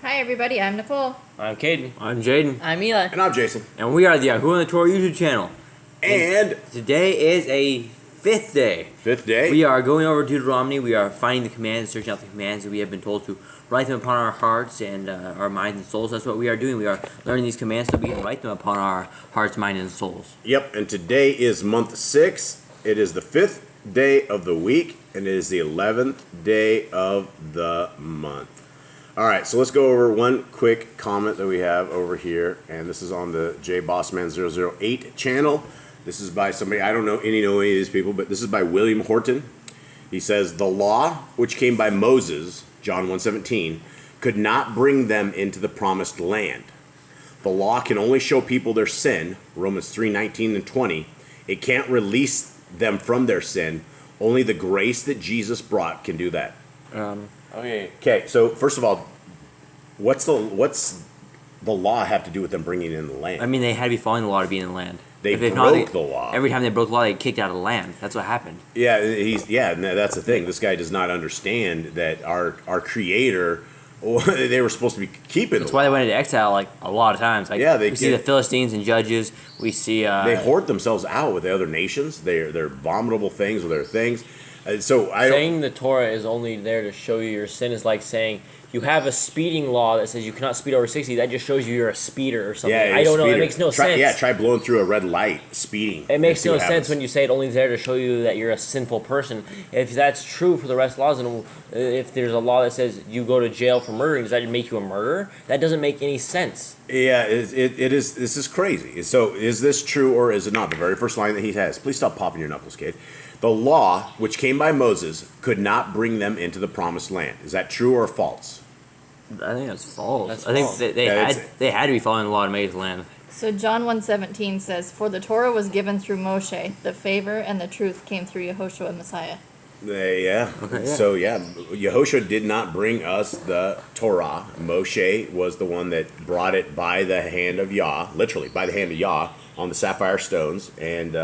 Hi everybody, I'm Nicole. I'm Caden. I'm Jaden. I'm Eli. And I'm Jason. And we are the Yahoo and the Torah YouTube channel. And today is a fifth day. Fifth day. We are going over Deuteronomy. We are finding the commands, searching out the commands that we have been told to write them upon our hearts and our minds and souls. That's what we are doing. We are learning these commands so we can write them upon our hearts, minds, and souls. Yep, and today is month 6. It is the 5th day of the week, and it is the 11th day of the month. All right, so let's go over one quick comment that we have over here, and this is on the JBossman008 channel. This is by somebody, I don't know any of these people, but this is by William Horton. He says, the law which came by Moses, John 1:17, could not bring them into the promised land. The law can only show people their sin, Romans 3:19 and 20. It can't release them from their sin. Only the grace that Jesus brought can do that. Okay, so first of all, what's the law have to do with them bringing in the land? I mean, they had to be following the law to be in the land. They broke the law. Every time they broke the law, they get kicked out of the land. That's what happened. Yeah, and that's the thing. This guy does not understand that our Creator, they were supposed to be keeping. That's why they went into exile like a lot of times. Like, yeah, we see the Philistines and Judges. We see they hoard themselves out with the other nations. They're abominable things with their things. Saying the Torah is only there to show you your sin is like saying you have a speeding law that says you cannot speed over 60. That just shows you you're a speeder or something. Yeah, I don't know. It makes no sense. Yeah, try blowing through a red light, speeding. It makes no sense when you say it only there to show you that you're a sinful person. If that's true for the rest of the laws, and if there's a law that says you go to jail for murdering, does that make you a murderer? That doesn't make any sense. Yeah, it is. This is crazy. So is this true or is it not? The very first line that he has. Please stop popping your knuckles, kid. The law, which came by Moses, could not bring them into the promised land. Is that true or false? I think that's false. That's false. think they had to be following the law to make it the land. So John 1:17 says, "For the Torah was given through Moshe, the favor and the truth came through Yehoshua Messiah." Yeah. Okay, yeah. So Yehoshua did not bring us the Torah. Moshe was the one that brought it by the hand of Yah, literally by the hand of Yah on the sapphire stones. And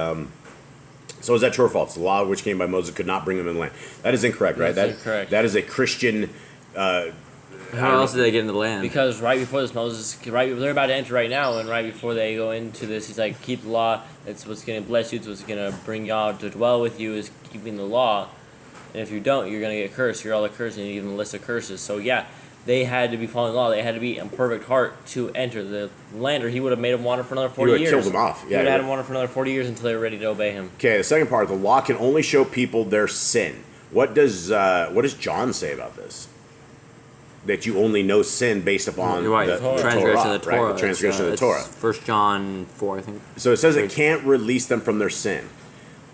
so is that true or false? The law which came by Moses could not bring them in the land. That is incorrect, right? That's incorrect. That is a Christian. How else did they get into the land? Because right before this, Moses, they're about to enter right now, and right before they go into this, he's like, keep the law. It's what's going to bless you. It's what's going to bring y'all to dwell with you is keeping the law. And if you don't, you're going to get cursed. You're all accursed, and you give them a list of curses. So yeah, they had to be following the law. They had to be in perfect heart to enter the land, or he would have made them wander for another 40 years. He would have killed them off. He would have had them wander for another 40 years until they were ready to obey him. Okay, the second part, the law can only show people their sin. What does John say about this? That you only know sin based upon the transgression of the Torah. Right? The transgression of the Torah. 1 John 4, I think. So it says it can't release them from their sin.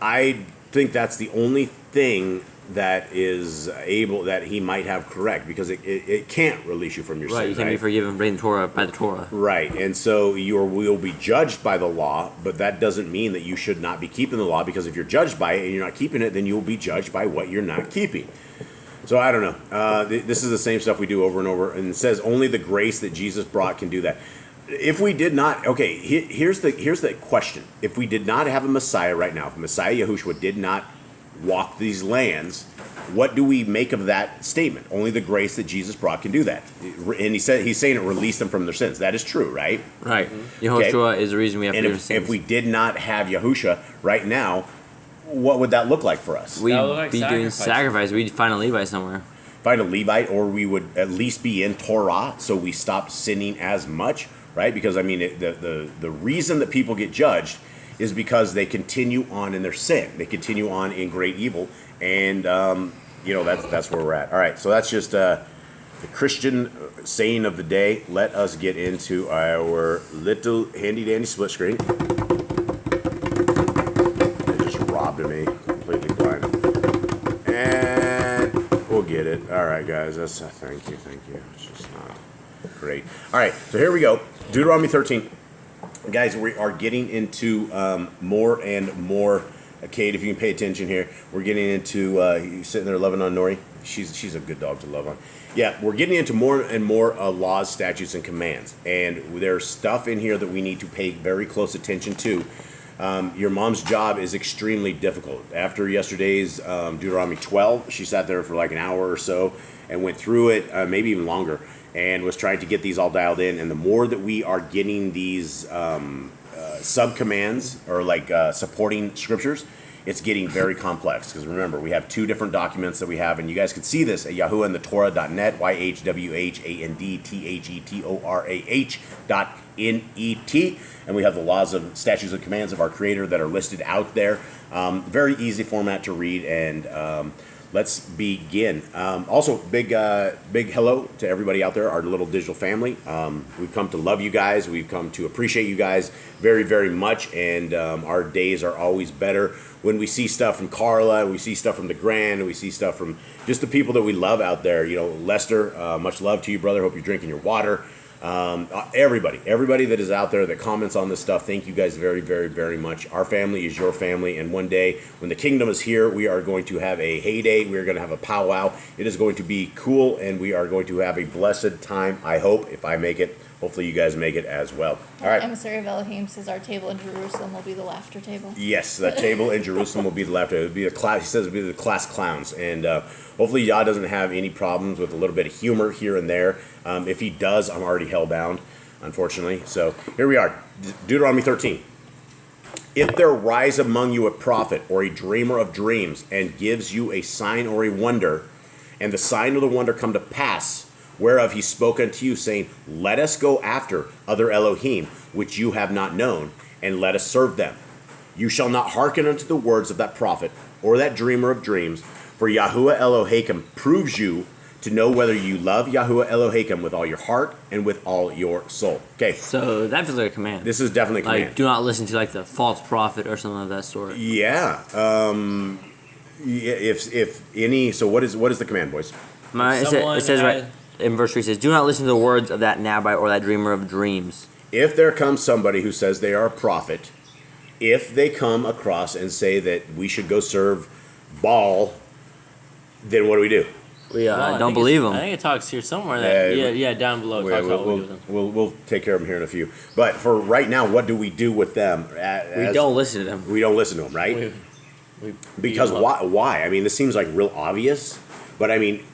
I think that's the only thing that is able that he might have correct, because it can't release you from your sin. Right, you can't be forgiven by the Torah. Right, and so you will be judged by the law, but that doesn't mean that you should not be keeping the law, because if you're judged by it and you're not keeping it, then you'll be judged by what you're not keeping. So I don't know. This is the same stuff we do over and over, and it says only the grace that Jesus brought can do that. If we did not, okay, here's the question. If we did not have a Messiah right now, if Messiah Yahushua did not walk these lands, what do we make of that statement? Only the grace that Jesus brought can do that. And he's saying it released them from their sins. That is true, right? Right. Yahushua is the reason we have to do sins. If we did not have Yahushua right now, what would that look like for us? We'd be doing sacrifice. We'd find a Levite somewhere. Find a Levite, or we would at least be in Torah, so we stop sinning as much, right? Because, I mean, the reason that people get judged is because they continue on in their sin. They continue on in great evil, and, that's where we're at. All right, so that's just the Christian saying of the day. Let us get into our little handy-dandy split screen. Me completely blind, and we'll get it. All right, guys, that's thank you. It's just not great. All right, so here we go. Deuteronomy 13, guys. We are getting into more and more. Kate, if you can pay attention here, we're getting into you sitting there loving on Nori. She's a good dog to love on. Yeah, we're getting into more and more laws, statutes, and commands, and there's stuff in here that we need to pay very close attention to. Your mom's job is extremely difficult. After yesterday's Deuteronomy 12, she sat there for like an hour or so and went through it, maybe even longer, and was trying to get these all dialed in. And the more that we are getting these sub-commands or like supporting scriptures, it's getting very complex. Because remember, we have two different documents that we have, and you guys can see this at YHWH.net, YHWH.net, and we have the laws and statutes and commands of our Creator that are listed out there. Very easy format to read, and let's begin. Also, big hello to everybody out there, our little digital family. We've come to love you guys. We've come to appreciate you guys very, very much, and our days are always better when we see stuff from Carla, we see stuff from the Grand, and we see stuff from just the people that we love out there. You know, Lester, much love to you, brother. Hope you're drinking your water. Everybody that is out there that comments on this stuff, thank you guys very, very, very much. Our family is your family, and one day when the kingdom is here, we are going to have a heyday. We are going to have a powwow. It is going to be cool, and we are going to have a blessed time. I hope, if I make it, hopefully you guys make it as well. All right. Emissary of Elohim says our table in Jerusalem will be the laughter table. Yes, the table in Jerusalem will be the laughter. It will be the class. He says it will be the class clowns, and hopefully Yah doesn't have any problems with a little bit of humor here and there. If he does, I'm already hellbound, unfortunately. So here we are, Deuteronomy 13. If there rise among you a prophet or a dreamer of dreams, and gives you a sign or a wonder, and the sign or the wonder come to pass, whereof he spoke unto you, saying, let us go after other Elohim, which you have not known, and let us serve them. You shall not hearken unto the words of that prophet, or that dreamer of dreams, for Yahuwah Elohim proves you to know whether you love Yahuwah Elohim with all your heart and with all your soul. Okay. So that feels like a command. This is definitely a command. Like, do not listen to like the false prophet or something of that sort. Yeah. If any, so what is the command, boys? It says right in verse 3, it says, do not listen to the words of that Nabite or that dreamer of dreams. If there comes somebody who says they are a prophet, if they come across and say that we should go serve Baal, then what do we do? We don't believe them. I think it talks here somewhere that down below. We'll take care of them here in a few. But for right now, what do we do with them? We don't listen to them. We don't listen to them, right? Because why? I mean, this seems like real obvious, but I mean,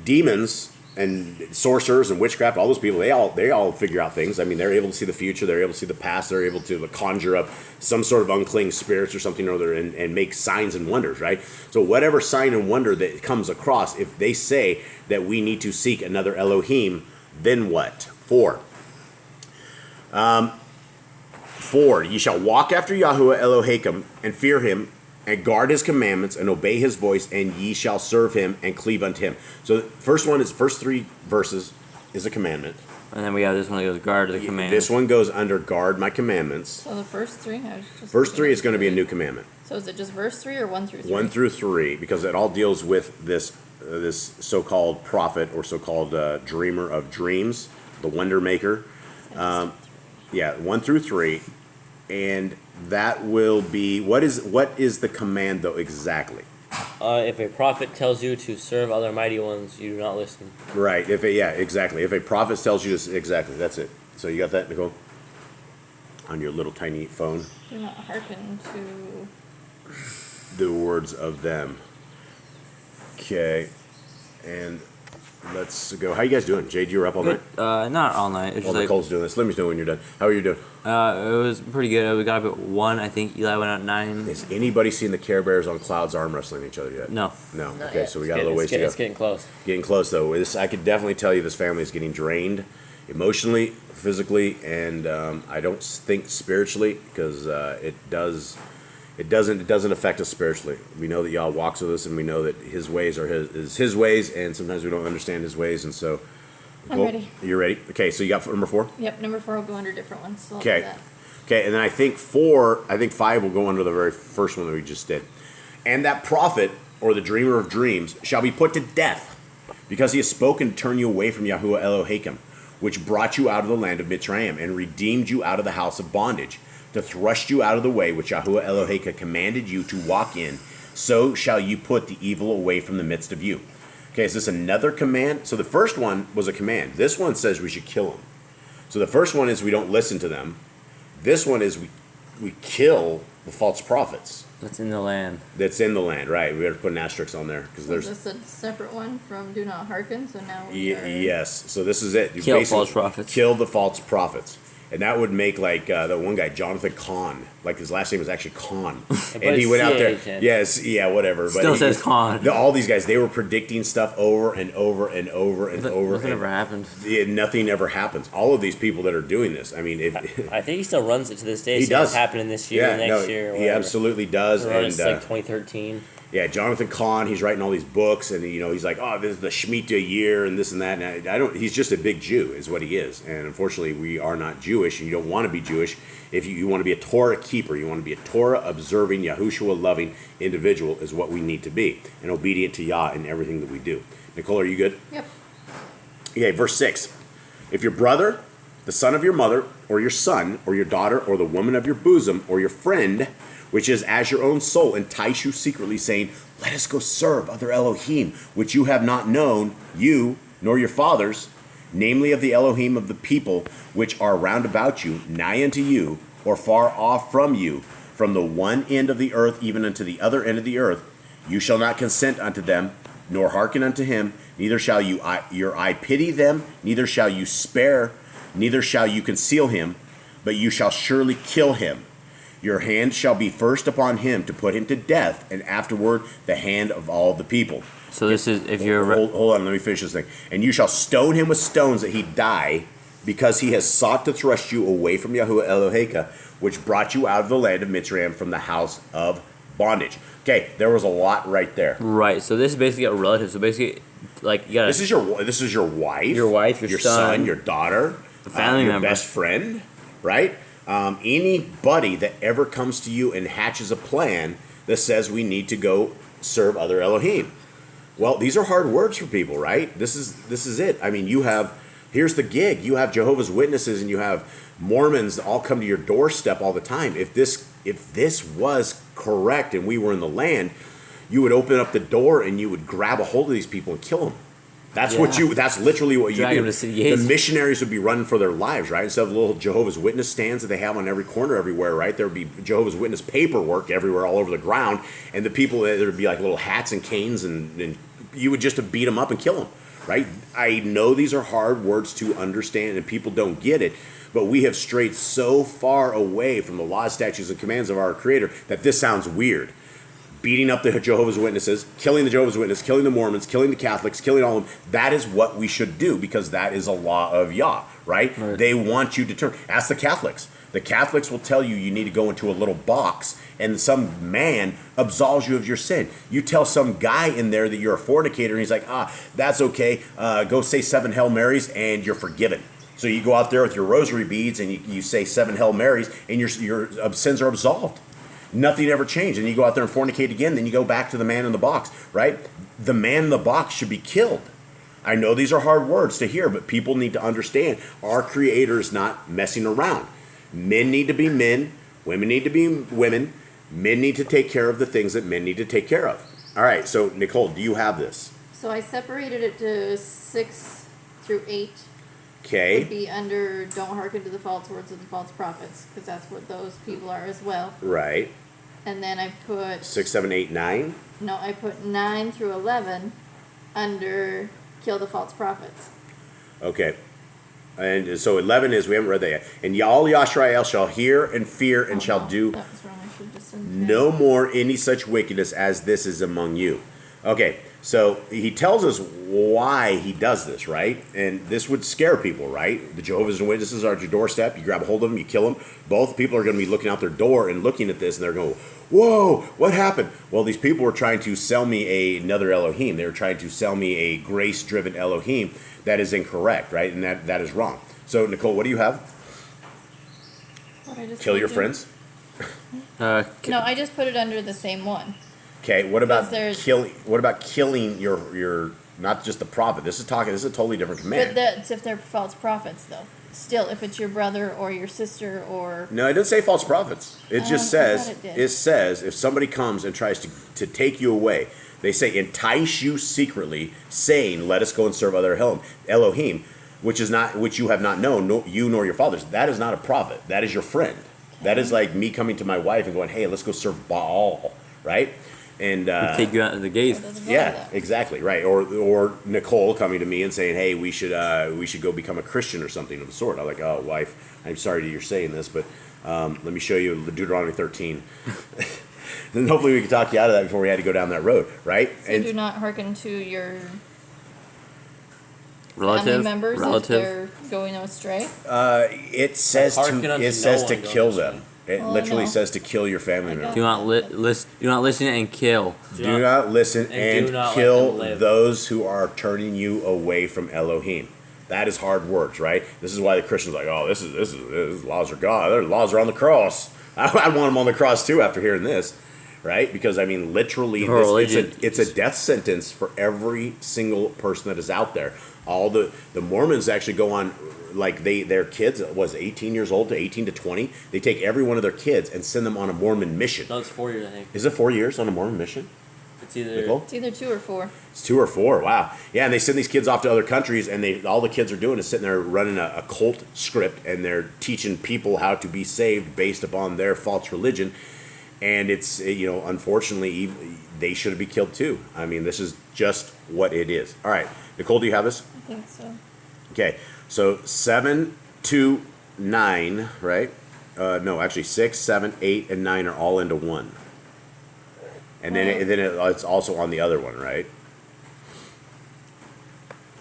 demons and sorcerers and witchcraft, all those people, they all figure out things. I mean, they're able to see the future, they're able to see the past, they're able to conjure up some sort of unclean spirits or something or other and make signs and wonders, right? So whatever sign and wonder that comes across, if they say that we need to seek another Elohim, then what? 4. 4, ye shall walk after Yahuwah Elohim and fear him, and guard his commandments, and obey his voice, and ye shall serve him, and cleave unto him. So the first 3 verses is a commandment. And then we have this one that goes, guard the commandments. This one goes under guard my commandments. So the first 3? First 3 is going to be a new commandment. So is it just verse 3 or 1 through 3? 1 through 3, because it all deals with this so-called prophet or so-called dreamer of dreams, the wonder maker. 1 through 3. And that will be, what is the command though exactly? If a prophet tells you to serve other mighty ones, you do not listen. Right. Exactly. If a prophet tells you to, exactly, that's it. So you got that, Nicole? On your little tiny phone? Do not hearken to the words of them. Okay. And let's go. How you guys doing? Jade, you were up all night? Not all night. It's Well, just Nicole's doing this. Let me know when you're done. How are you doing? it was pretty good. We got up at 1. I think Eli went out at 9. Has anybody seen the Care Bears on clouds arm wrestling each other yet? No. No. Not Okay, yet. so we got a little ways to go. It's getting close. Getting close though. I could definitely tell you this family is getting drained emotionally, physically, and I don't think spiritually, because it doesn't affect us spiritually. We know that Yah walks with us, and we know that His ways are His ways, and sometimes we don't understand His ways, and so. I'm ready. You're ready? Okay, so you got number 4? Yep, number 4 will go under different ones. So I'll do Okay. that. Okay, and then I think 5 will go under the very first one that we just did. And that prophet, or the dreamer of dreams, shall be put to death, because he has spoken to turn you away from Yahuwah Elohim, which brought you out of the land of Mitzrayim, and redeemed you out of the house of bondage, to thrust you out of the way which Yahuwah Elohim commanded you to walk in. So shall you put the evil away from the midst of you. Okay, is this another command? So the first one was a command. This one says we should kill them. So the first one is we don't listen to them. This one is kill the false prophets That's in the land. that's in the land, right? We have to put an asterisk on there because Was there's this a separate one from do not hearken? So now we are... yes. So this is it. You Kill basically false prophets. Kill the false prophets. And that would make like that one guy, Jonathan Cahn. Like his last name was actually Cahn, and he it's went out there. CH. Yes, yeah, whatever. Still he says Cahn. All these guys, they were predicting stuff over and over and over and over. Nothing ever happened. Nothing ever happens. All of these people that are doing this, I mean, I think he still runs it to this day. He so does. It's happening this year, next year. Or he whatever. absolutely does. Or And it's like 2013. yeah, Jonathan Cahn, he's writing all these books, and he's like, oh, this is the Shemitah year, and this and that. And I don't. He's just a big Jew, is what he is. And unfortunately, we are not Jewish, and you don't want to be Jewish. If you want to be a Torah keeper, you want to be a Torah observing, Yahushua loving individual, is what we need to be, and obedient to Yah in everything that we do. Nicole, are you good? Yep. Okay, verse 6. If your brother, the son of your mother, or your son, or your daughter, or the woman of your bosom, or your friend, which is as your own soul, entice you secretly, saying, let us go serve other Elohim, which you have not known, you, nor your fathers, namely of the Elohim of the people which are round about you, nigh unto you, or far off from you, from the one end of the earth even unto the other end of the earth, you shall not consent unto them, nor hearken unto him, neither shall your eye pity them, neither shall you spare, neither shall you conceal him, but you shall surely kill him. Your hand shall be first upon him to put him to death, and afterward the hand of all the people. So this is if you're Hold on, let me finish this thing. And you shall stone him with stones that he die, because he has sought to thrust you away from Yahuwah Eloheka, which brought you out of the land of Mitzrayim from the house of bondage. Okay, there was a lot right there. right. So this is basically a relative. So basically, like you gotta. This is your wife, Your wife, your son, your daughter, a family your member. best friend, right? Anybody that ever comes to you and hatches a plan that says we need to go serve other Elohim. Well, these are hard words for people, right? This is it. I mean, here's the gig. You have Jehovah's Witnesses and you have Mormons that all come to your doorstep all the time. If this was correct and we were in the land, you would open up the door and you would grab a hold of these people and kill them. That's that's literally what you Drag do. them to city gates. The missionaries would be running for their lives, right? Instead of little Jehovah's Witness stands that they have on every corner everywhere, right? There would be Jehovah's Witness paperwork everywhere, all over the ground, and the people, there would be like little hats and canes, and you would just beat them up and kill them, right? I know these are hard words to understand, and people don't get it, but we have strayed so far away from the laws, statutes, and commands of our Creator that this sounds weird. Beating up the Jehovah's Witnesses, killing the Jehovah's Witnesses, killing the Mormons, killing the Catholics, killing all of them. That is what we should do because that is a law of Yah, right? They want you to turn. Ask the Catholics. The Catholics will tell you need to go into a little box and some man absolves you of your sin. You tell some guy in there that you're a fornicator and he's like, that's okay. Go say 7 Hail Marys and you're forgiven. So you go out there with your rosary beads and you say 7 Hail Marys and your sins are absolved. Nothing ever changed. And you go out there and fornicate again, then you go back to the man in the box, right? The man in the box should be killed. I know these are hard words to hear, but people need to understand our Creator is not messing around. Men need to be men. Women need to be women. Men need to take care of the things that men need to take care of. All right, so Nicole, do you have this? So I separated it to 6 through 8. Okay. Would be under don't hearken to the false words of the false prophets, because that's what those people are as well. Right. And then I put 6, 7, 8, 9. No, I put 9 through 11 under kill the false prophets. Okay. And so 11 is, we haven't read that yet. And all Yashrael shall hear and fear and shall no, do that was wrong. I should have just done no more any such wickedness as this is among you. Okay, so he tells us why he does this, right? And this would scare people, right? The Jehovah's Witnesses are at your doorstep. You grab a hold of them, you kill them. Both people are going to be looking out their door and looking at this, and they're going, whoa, what happened? Well, these people were trying to sell me another Elohim. They were trying to sell me a grace-driven Elohim. That is incorrect, right? And that is wrong. So, Nicole, what do you have? What I just Kill your did? friends? No, I just put it under the same one. Okay, what about there's- killing? What about killing your not just the prophet? This is a totally different But command. that's if they're false prophets, though. Still, if it's your brother or your sister or... No, it doesn't say false prophets. It just I says thought it did. it says if somebody comes and tries to take you away, they say entice you secretly, saying, "Let us go and serve other Elohim," which you have not known, no, you nor your fathers. That is not a prophet. That is your friend. That is like me coming to my wife and going, "Hey, let's go serve Baal," right? And Take you out of the gates. It doesn't go yeah, like that. exactly, right. Or Nicole coming to me and saying, "Hey, we should go become a Christian or something of the sort." I'm like, "Oh, wife, I'm sorry that you're saying this, but let me show you Deuteronomy 13." And hopefully we can talk you out of that before we had to go down that road, right? So do not hearken to your family Relative. members if Relative. they're going astray. It says Hearken to unto it says no to one going kill astray. them. It Well, I literally know. says to kill your family I member. got Do not do not listen and kill. Do not listen and do and not let kill them live. those who are turning you away from Elohim. That is hard words, right? This is why the Christians are like, oh, this laws are God. Their laws are on the cross. I want them on the cross too after hearing this, right? Because I mean, literally, Your religion. it's a death sentence for every single person that is out there. All the Mormons actually go on, like their kids was 18 years old to 18 to 20. They take every one of their kids and send them on a Mormon mission. No, it's 4 years, I think. Is it 4 years on a Mormon mission? It's either Nicole? It's either 2 or 4. It's 2 or 4. Wow. Yeah, and they send these kids off to other countries, and all the kids are doing is sitting there running a cult script, and they're teaching people how to be saved based upon their false religion. And it's, unfortunately, they should be killed too. I mean, this is just what it is. All right, Nicole, do you have this? I think so. Okay, so 7 to 9, right? No, actually 6, 7, 8, and 9 are all into one. And then it's also on the other one, right?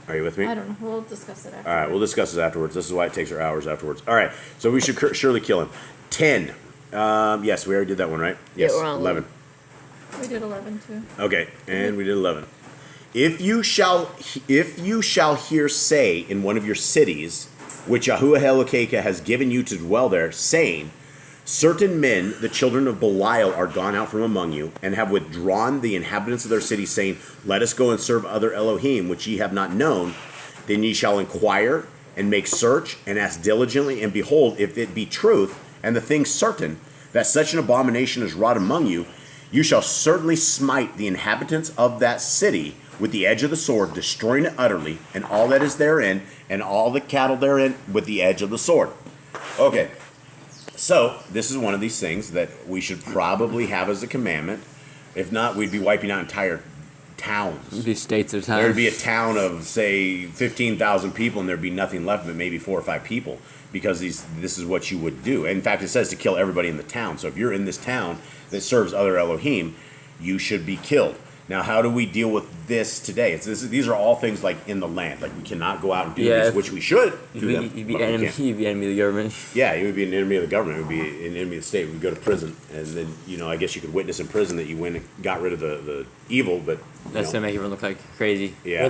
Are you with me? I don't know. We'll discuss it after. All right, we'll discuss this afterwards. This is why it takes her hours afterwards. All right, so we should surely kill him. 10. Yes, we already did that one, right? Yes, we're on 11. We did 11 too. Okay, and we did 11. If you shall hear say in one of your cities, which YHWH has given you to dwell there, saying, certain men, the children of Belial, are gone out from among you, and have withdrawn the inhabitants of their cities, saying, let us go and serve other Elohim, which ye have not known, then ye shall inquire, and make search, and ask diligently, and behold, if it be truth, and the thing certain, that such an abomination is wrought among you, you shall certainly smite the inhabitants of that city with the edge of the sword, destroying it utterly, and all that is therein, and all the cattle therein with the edge of the sword. Okay, so this is one of these things that we should probably have as a commandment. If not, we'd be wiping out entire towns. It'd be states at a time. There'd be a town of, say, 15,000 people, and there'd be nothing left but maybe 4 or 5 people, because this is what you would do. In fact, it says to kill everybody in the town. So if you're in this town that serves other Elohim, you should be killed. Now, how do we deal with this today? These are all things like in the land. Like we cannot go out and do these, which we should do them. You'd be but we enemy. can't. You'd be enemy of the government. Yeah, you would be an enemy of the government. It would be an enemy of the state. We'd go to prison, and then I guess you could witness in prison that you went and got rid of the evil. But That's to make everyone look like crazy. yeah,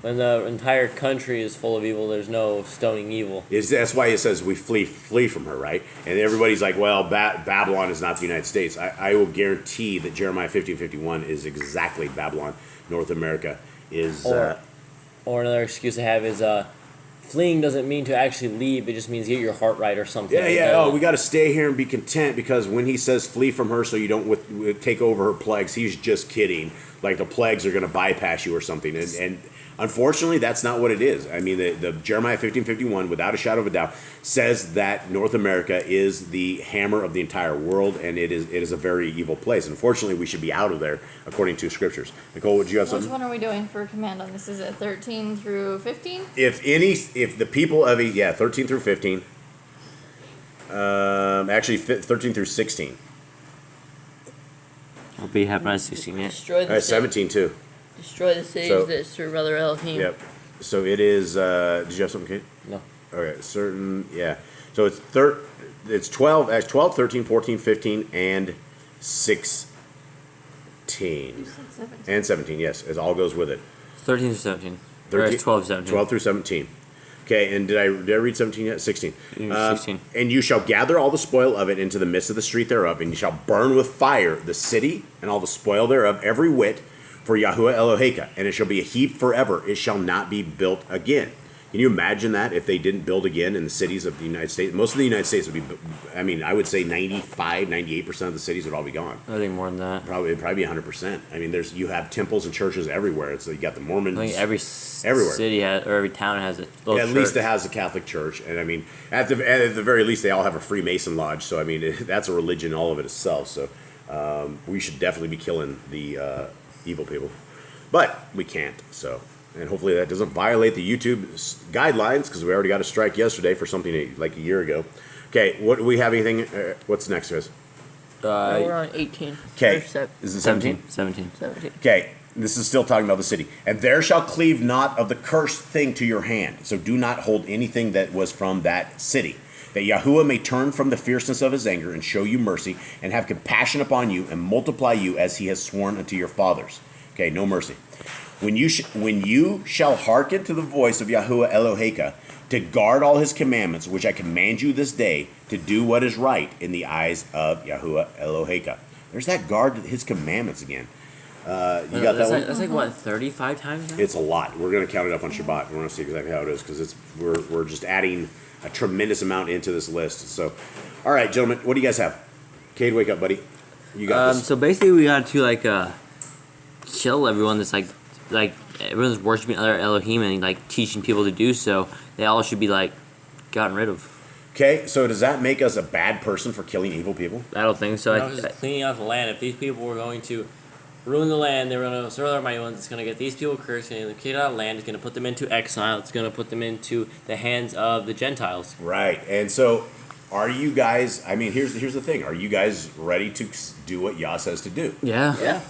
When the entire country is full of evil, there's no stoning evil. that's why it says we flee from her, right? And everybody's like, well, Babylon is not the United States. I will guarantee that Jeremiah 15:51 is exactly Babylon. North America is. Or another excuse I have is fleeing doesn't mean to actually leave. It just means get your heart right or something. Yeah, like yeah. that. Oh, we got to stay here and be content, because when he says flee from her so you don't take over her plagues, he's just kidding. Like the plagues are going to bypass you or something. And unfortunately, that's not what it is. I mean, the Jeremiah 15:51, without a shadow of a doubt, says that North America is the hammer of the entire world, and it is a very evil place. Unfortunately, we should be out of there according to scriptures. Nicole, would you have Which something? one are we doing for command on this? Is it 13 through 15? If the people of 13 through 15, actually 13 through 16. I'll be happy on 16 yet. Destroy All the right, city. 17 too. Destroy the cities So- that serve other Elohim. Yep. So it is. Did you have something, Kate? No. Okay, yeah. So it's 12, 13, 14, 15, and 16. You said 17. And 17, yes. It all goes with it. 13 to 17. Or it's 12 to 17. 12 through 17. Okay, and did I read 17 yet? 16. 16. And you shall gather all the spoil of it into the midst of the street thereof, and you shall burn with fire the city and all the spoil thereof, every whit, for YHWH, and it shall be a heap forever. It shall not be built again. Can you imagine that if they didn't build again in the cities of the United States? Most of the United States would be, I mean, I would say 95, 98% of the cities would all be gone. I think more than that. Probably be 100%. I mean, you have temples and churches everywhere. It's like you got the Mormons. I think every everywhere. city has, or every town has a little Yeah, at church. least it has a Catholic church, and I mean, at the very least, they all have a Freemason lodge. So I mean, that's a religion all of it itself. So we should definitely be killing the evil people, but we can't. So, and hopefully that doesn't violate the YouTube guidelines, because we already got a strike yesterday for something like a year ago. Okay, what do we have? Anything? What's next, guys? We're on 18. Okay, Or is it 17? 17. 17. Okay, this is still talking about the city. And there shall cleave not of the cursed thing to your hand. So do not hold anything that was from that city, that Yahuwah may turn from the fierceness of his anger and show you mercy and have compassion upon you and multiply you as he has sworn unto your fathers. Okay, no mercy. When you shall hearken to the voice of Yahuwah Eloheka, to guard all his commandments, which I command you this day, to do what is right in the eyes of Yahuwah Eloheka. There's that guard his commandments again. You got that one? That's like what, 35 times now? It's a lot. We're going to count it up on Shabbat. We're going to see exactly how it is, because we're just adding a tremendous amount into this list. So, all right, gentlemen, what do you guys have? Cade, wake up, buddy. You got this. So basically we got to kill everyone that's like everyone's worshiping other Elohim and like teaching people to do so. They all should be like gotten rid of. Okay, so does that make us a bad person for killing evil people? I don't think so. I was just cleaning out the land. If these people were going to ruin the land, they were going to serve their mighty ones. It's going to get these people cursed. It's going to clean out the land. It's going to put them into exile. It's going to put them into the hands of the Gentiles. Right. And so, are you guys? I mean, here's the thing. Are you guys ready to do what Yah says to do? Yeah. Yeah.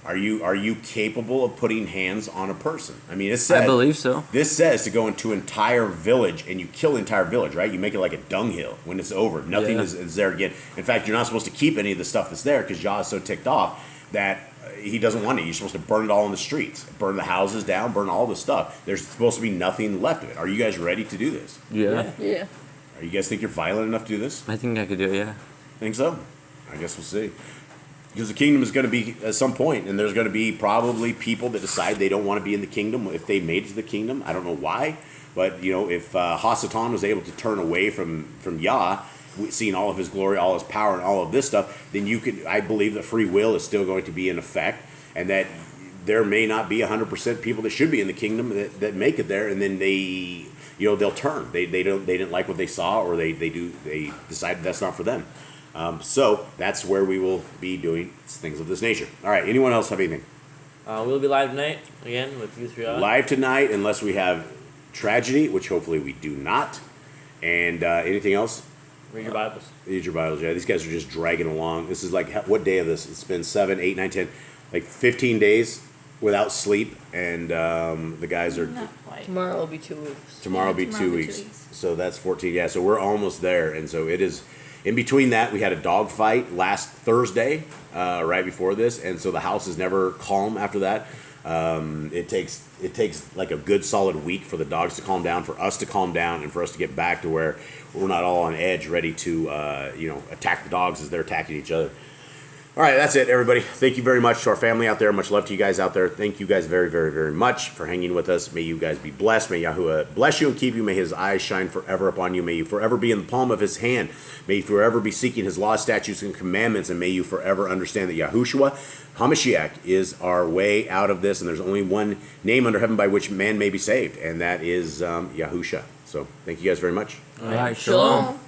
Are you capable of putting hands on a person? I mean, it says, I believe so. This says to go into an entire village and you kill the entire village, right? You make it like a dunghill when it's over. Nothing is there again. In fact, you're not supposed to keep any of the stuff that's there, because Yah is so ticked off that he doesn't want it. You're supposed to burn it all in the streets, burn the houses down, burn all the stuff. There's supposed to be nothing left of it. Are you guys ready to do this? Yeah. Yeah. Are you guys think you're violent enough to do this? I think I could do it, yeah. Think so? I guess we'll see. Because the kingdom is going to be at some point, and there's going to be probably people that decide they don't want to be in the kingdom if they made it to the kingdom. I don't know why, but if Hasatan was able to turn away from Yah, seeing all of his glory, all his power, and all of this stuff, then I believe that free will is still going to be in effect, and that there may not be 100% people that should be in the kingdom that make it there, and then they'll turn. They didn't like what they saw, or they decided that's not for them. So that's where we will be doing things of this nature. All right. Anyone else have anything? We'll be live tonight again with you three. Live tonight, unless we have tragedy, which hopefully we do not. And anything else? Read your Bibles. Read your Bibles. Yeah, these guys are just dragging along. This is like, what day of this? It's been 7, 8, 9, 10, like 15 days without sleep, and the guys are. Not quite. Tomorrow will be 2 weeks. Tomorrow will be 2 weeks. So that's 14. Yeah, so we're almost there, and so it is. In between that, we had a dog fight last Thursday, right before this, and so the house is never calm after that. It takes like a good solid week for the dogs to calm down, for us to calm down, and for us to get back to where we're not all on edge, ready to attack the dogs as they're attacking each other. All right, that's it, everybody. Thank you very much to our family out there. Much love to you guys out there. Thank you guys very, very, very much for hanging with us. May you guys be blessed. May Yahuwah bless you and keep you. May his eyes shine forever upon you. May you forever be in the palm of his hand. May you forever be seeking his law, statutes, and commandments. And may you forever understand that Yahushua HaMashiach is our way out of this. And there's only one name under heaven by which man may be saved, and that is Yahusha. So thank you guys very much. All right, Shalom.